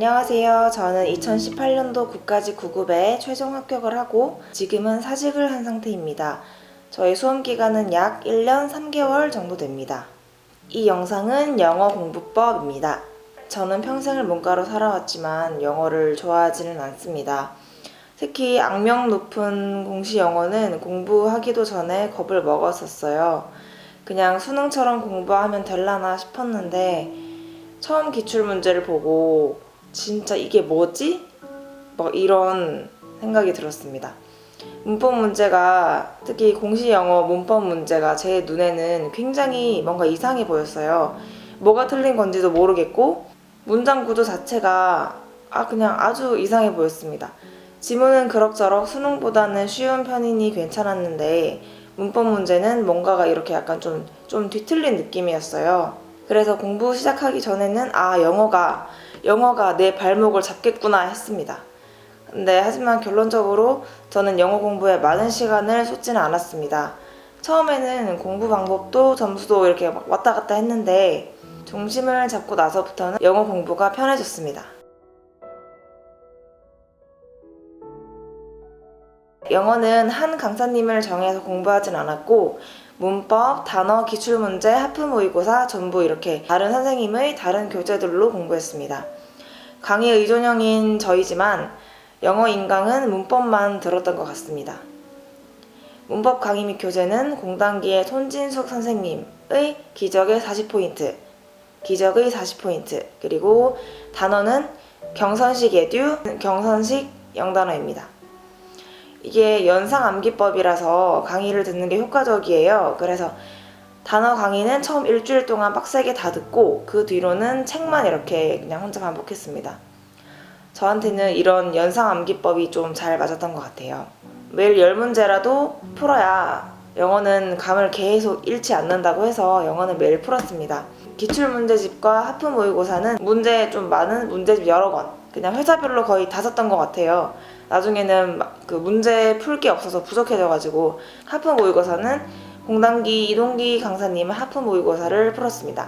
안녕하세요. 저는 2018년도 국가직 9급에 최종 합격을 하고 지금은 사직을 한 상태입니다. 저의 수험 기간은 약 1년 3개월 정도 됩니다. 이 영상은 영어 공부법입니다. 저는 평생을 문과로 살아왔지만 영어를 좋아하지는 않습니다. 특히 악명 높은 공시 영어는 공부하기도 전에 겁을 먹었었어요. 그냥 수능처럼 공부하면 될라나 싶었는데 처음 기출문제를 보고 진짜 이게 뭐지? 막 이런 생각이 들었습니다. 문법 문제가, 특히 공시 영어 문법 문제가 제 눈에는 굉장히 뭔가 이상해 보였어요. 뭐가 틀린 건지도 모르겠고 문장 구조 자체가 그냥 아주 이상해 보였습니다. 지문은 그럭저럭 수능보다는 쉬운 편이니 괜찮았는데 문법 문제는 뭔가가 이렇게 약간 좀 뒤틀린 느낌이었어요. 그래서 공부 시작하기 전에는 영어가 내 발목을 잡겠구나 했습니다. 근데 하지만 결론적으로 저는 영어 공부에 많은 시간을 쏟지는 않았습니다. 처음에는 공부 방법도 점수도 이렇게 막 왔다 갔다 했는데 중심을 잡고 나서부터는 영어 공부가 편해졌습니다. 영어는 한 강사님을 정해서 공부하진 않았고 문법, 단어, 기출문제, 하프 모의고사 전부 이렇게 다른 선생님의 다른 교재들로 공부했습니다. 강의 의존형인 저이지만 영어 인강은 문법만 들었던 것 같습니다. 문법 강의 및 교재는 공단기의 손진숙 선생님의 기적의 40포인트, 그리고 단어는 경선식 에듀, 경선식 영단어입니다. 이게 연상 암기법이라서 강의를 듣는 게 효과적이에요. 그래서 단어 강의는 처음 일주일 동안 빡세게 다 듣고 그 뒤로는 책만 이렇게 그냥 혼자 반복했습니다. 저한테는 이런 연상 암기법이 좀 잘 맞았던 것 같아요. 매일 10문제라도 풀어야 영어는 감을 계속 잃지 않는다고 해서 영어는 매일 풀었습니다. 기출문제집과 하프 모의고사는 문제 좀 많은 문제집 여러 권, 그냥 회사별로 거의 다 썼던 것 같아요. 나중에는 그 문제 풀 게 없어서 부족해져가지고 하프 모의고사는 공단기 이동기 강사님은 하프 모의고사를 풀었습니다.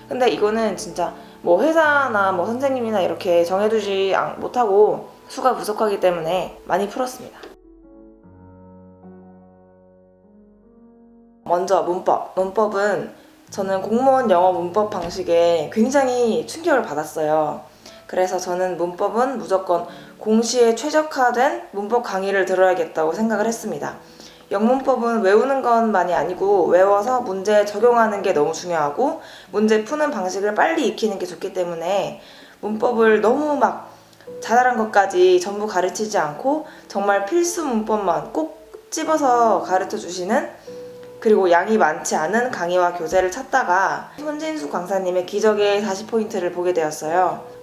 근데 이거는 진짜 뭐 회사나 뭐 선생님이나 이렇게 정해두지 못하고 수가 부족하기 때문에 많이 풀었습니다. 먼저 문법은 저는 공무원 영어 문법 방식에 굉장히 충격을 받았어요. 그래서 저는 문법은 무조건 공시에 최적화된 문법 강의를 들어야겠다고 생각을 했습니다. 영문법은 외우는 것만이 아니고 외워서 문제에 적용하는 게 너무 중요하고 문제 푸는 방식을 빨리 익히는 게 좋기 때문에 문법을 너무 막 자잘한 것까지 전부 가르치지 않고 정말 필수 문법만 꼭 집어서 가르쳐 주시는, 그리고 양이 많지 않은 강의와 교재를 찾다가 손진숙 강사님의 기적의 40포인트를 보게 되었어요.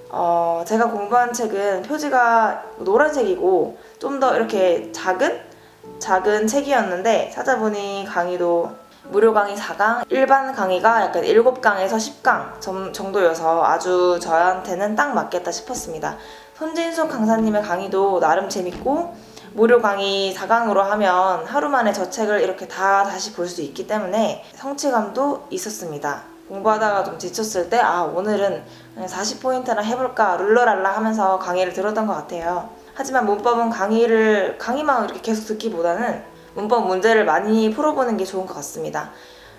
제가 공부한 책은 표지가 노란색이고 좀 더 이렇게 작은 책이었는데 찾아보니 강의도 무료 강의 4강, 일반 강의가 약간 7강에서 10강 정도여서 아주 저한테는 딱 맞겠다 싶었습니다. 손진숙 강사님의 강의도 나름 재밌고 무료 강의 4강으로 하면 하루 만에 저 책을 이렇게 다시 볼 수 있기 때문에 성취감도 있었습니다. 공부하다가 좀 지쳤을 때 오늘은 40포인트나 해볼까 룰러랄라 하면서 강의를 들었던 것 같아요. 하지만 문법은 강의만 이렇게 계속 듣기보다는 문법 문제를 많이 풀어보는 게 좋은 것 같습니다.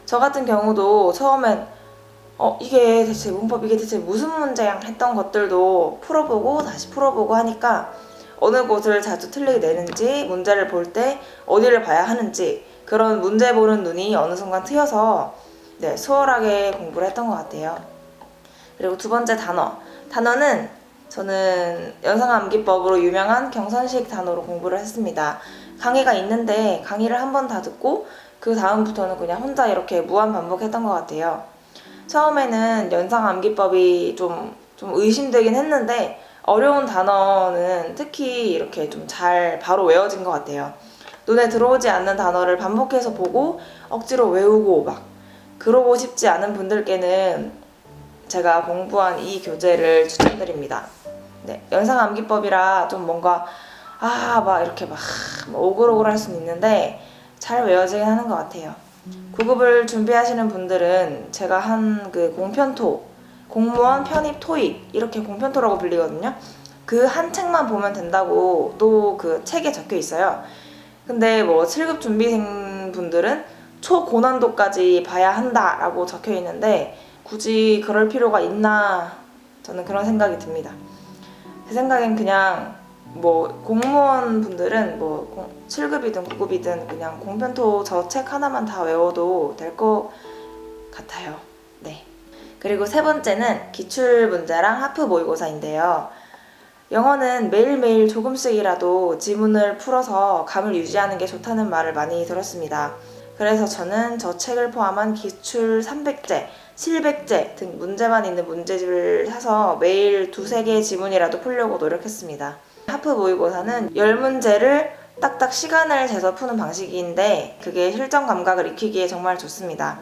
저 같은 경우도 처음엔 이게 대체 무슨 문제야 했던 것들도 풀어보고 다시 풀어보고 하니까 어느 곳을 자주 틀리게 되는지, 문제를 볼 때 어디를 봐야 하는지, 그런 문제 보는 눈이 어느 순간 트여서 수월하게 공부를 했던 것 같아요. 그리고 두 번째 단어는 저는 연상암기법으로 유명한 경선식 단어로 공부를 했습니다. 강의가 있는데 강의를 한 번 다 듣고 그 다음부터는 그냥 혼자 이렇게 무한 반복했던 것 같아요. 처음에는 연상암기법이 좀 의심되긴 했는데 어려운 단어는 특히 이렇게 좀 잘 바로 외워진 것 같아요. 눈에 들어오지 않는 단어를 반복해서 보고 억지로 외우고 막 그러고 싶지 않은 분들께는 제가 공부한 이 교재를 추천드립니다. 연상암기법이라 좀 뭔가 막 이렇게 막 오글오글 할 수는 있는데 잘 외워지긴 하는 것 같아요. 9급을 준비하시는 분들은 제가 한 그 공편토 공무원 편입 토익 이렇게 공편토라고 불리거든요. 그 한 책만 보면 된다고 또 그 책에 적혀 있어요. 근데 뭐 7급 준비생 분들은 초고난도까지 봐야 한다라고 적혀 있는데 굳이 그럴 필요가 있나 저는 그런 생각이 듭니다. 제 생각엔 그냥 뭐 공무원 분들은 뭐 7급이든 9급이든 그냥 공편토 저 책 하나만 다 외워도 될 것 같아요. 네. 그리고 세 번째는 기출 문제랑 하프 모의고사인데요. 영어는 매일매일 조금씩이라도 지문을 풀어서 감을 유지하는 게 좋다는 말을 많이 들었습니다. 그래서 저는 저 책을 포함한 기출 300제, 700제 등 문제만 있는 문제집을 사서 매일 2-3개의 지문이라도 풀려고 노력했습니다. 하프 모의고사는 10문제를 딱딱 시간을 재서 푸는 방식인데 그게 실전 감각을 익히기에 정말 좋습니다.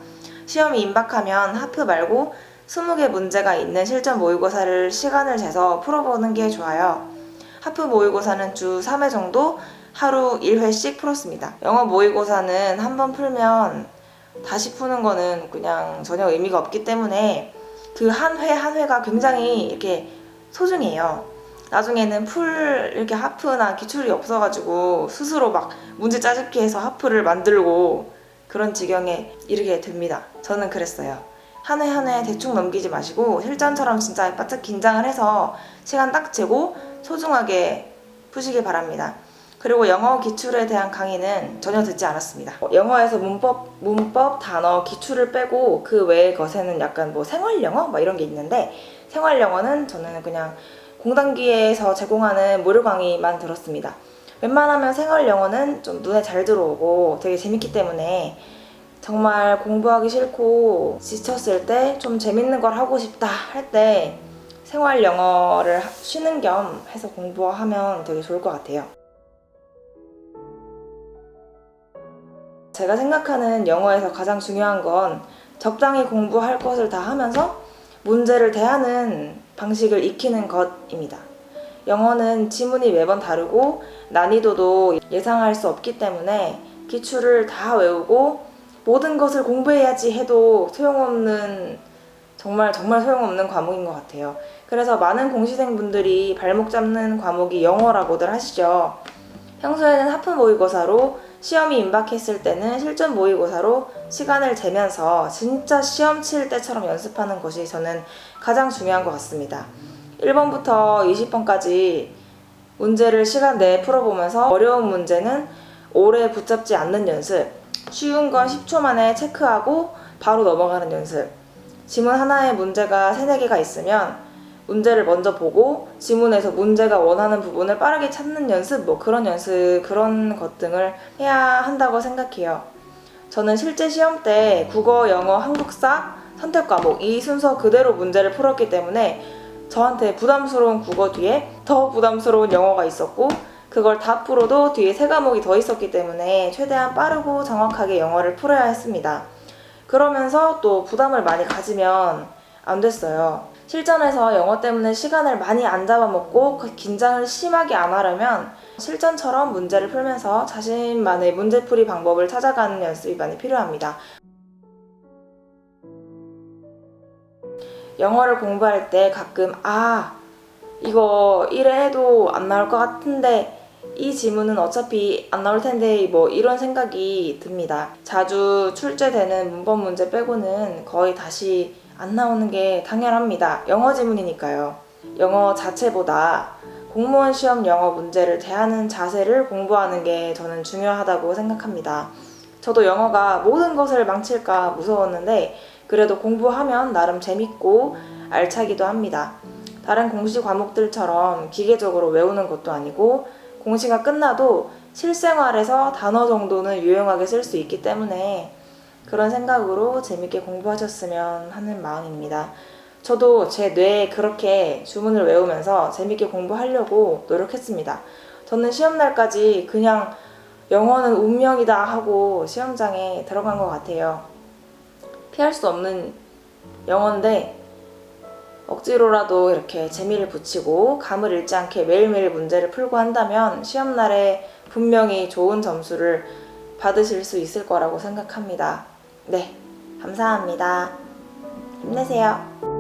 시험이 임박하면 하프 말고 20개 문제가 있는 실전 모의고사를 시간을 재서 풀어보는 게 좋아요. 하프 모의고사는 주 3회 정도 하루 1회씩 풀었습니다. 영어 모의고사는 한번 풀면 다시 푸는 거는 그냥 전혀 의미가 없기 때문에 그 한 회 한 회가 굉장히 이렇게 소중해요. 나중에는 이렇게 하프나 기출이 없어가지고 스스로 막 문제 짜집기 해서 하프를 만들고 그런 지경에 이르게 됩니다. 저는 그랬어요. 한 회 한 회 대충 넘기지 마시고 실전처럼 진짜 바짝 긴장을 해서 시간 딱 재고 소중하게 푸시길 바랍니다. 그리고 영어 기출에 대한 강의는 전혀 듣지 않았습니다. 영어에서 문법, 단어, 기출을 빼고 그 외의 것에는 약간 뭐 생활 영어? 막 이런 게 있는데 생활 영어는 저는 그냥 공단기에서 제공하는 무료 강의만 들었습니다. 웬만하면 생활 영어는 좀 눈에 잘 들어오고 되게 재밌기 때문에 정말 공부하기 싫고 지쳤을 때 좀 재밌는 걸 하고 싶다 할 때 생활 영어를 쉬는 겸 해서 공부하면 되게 좋을 것 같아요. 제가 생각하는 영어에서 가장 중요한 건 적당히 공부할 것을 다 하면서 문제를 대하는 방식을 익히는 것입니다. 영어는 지문이 매번 다르고 난이도도 예상할 수 없기 때문에 기출을 다 외우고 모든 것을 공부해야지 해도 정말 소용없는 과목인 것 같아요. 그래서 많은 공시생분들이 발목 잡는 과목이 영어라고들 하시죠. 평소에는 하프 모의고사로 시험이 임박했을 때는 실전 모의고사로 시간을 재면서 진짜 시험 칠 때처럼 연습하는 것이 저는 가장 중요한 것 같습니다. 1번부터 20번까지 문제를 시간 내에 풀어보면서 어려운 문제는 오래 붙잡지 않는 연습, 쉬운 건 10초 만에 체크하고 바로 넘어가는 연습, 지문 하나에 문제가 3-4개가 있으면 문제를 먼저 보고 지문에서 문제가 원하는 부분을 빠르게 찾는 연습, 그런 것 등을 해야 한다고 생각해요. 저는 실제 시험 때 국어, 영어, 한국사, 선택 과목 이 순서 그대로 문제를 풀었기 때문에 저한테 부담스러운 국어 뒤에 더 부담스러운 영어가 있었고 그걸 다 풀어도 뒤에 3과목이 더 있었기 때문에 최대한 빠르고 정확하게 영어를 풀어야 했습니다. 그러면서 또 부담을 많이 가지면 안 됐어요. 실전에서 영어 때문에 시간을 많이 안 잡아먹고 그 긴장을 심하게 안 하려면 실전처럼 문제를 풀면서 자신만의 문제풀이 방법을 찾아가는 연습이 많이 필요합니다. 영어를 공부할 때 가끔 이거 이래 해도 안 나올 것 같은데 이 지문은 어차피 안 나올 텐데 이런 생각이 듭니다. 자주 출제되는 문법 문제 빼고는 거의 다시 안 나오는 게 당연합니다. 영어 지문이니까요. 영어 자체보다 공무원 시험 영어 문제를 대하는 자세를 공부하는 게 저는 중요하다고 생각합니다. 저도 영어가 모든 것을 망칠까 무서웠는데 그래도 공부하면 나름 재밌고 알차기도 합니다. 다른 공시 과목들처럼 기계적으로 외우는 것도 아니고 공시가 끝나도 실생활에서 단어 정도는 유용하게 쓸 수 있기 때문에 그런 생각으로 재밌게 공부하셨으면 하는 마음입니다. 저도 제 뇌에 그렇게 주문을 외우면서 재밌게 공부하려고 노력했습니다. 저는 시험날까지 그냥 영어는 운명이다 하고 시험장에 들어간 것 같아요. 피할 수 없는 영어인데 억지로라도 이렇게 재미를 붙이고 감을 잃지 않게 매일매일 문제를 풀고 한다면 시험날에 분명히 좋은 점수를 받으실 수 있을 거라고 생각합니다. 네, 감사합니다. 힘내세요.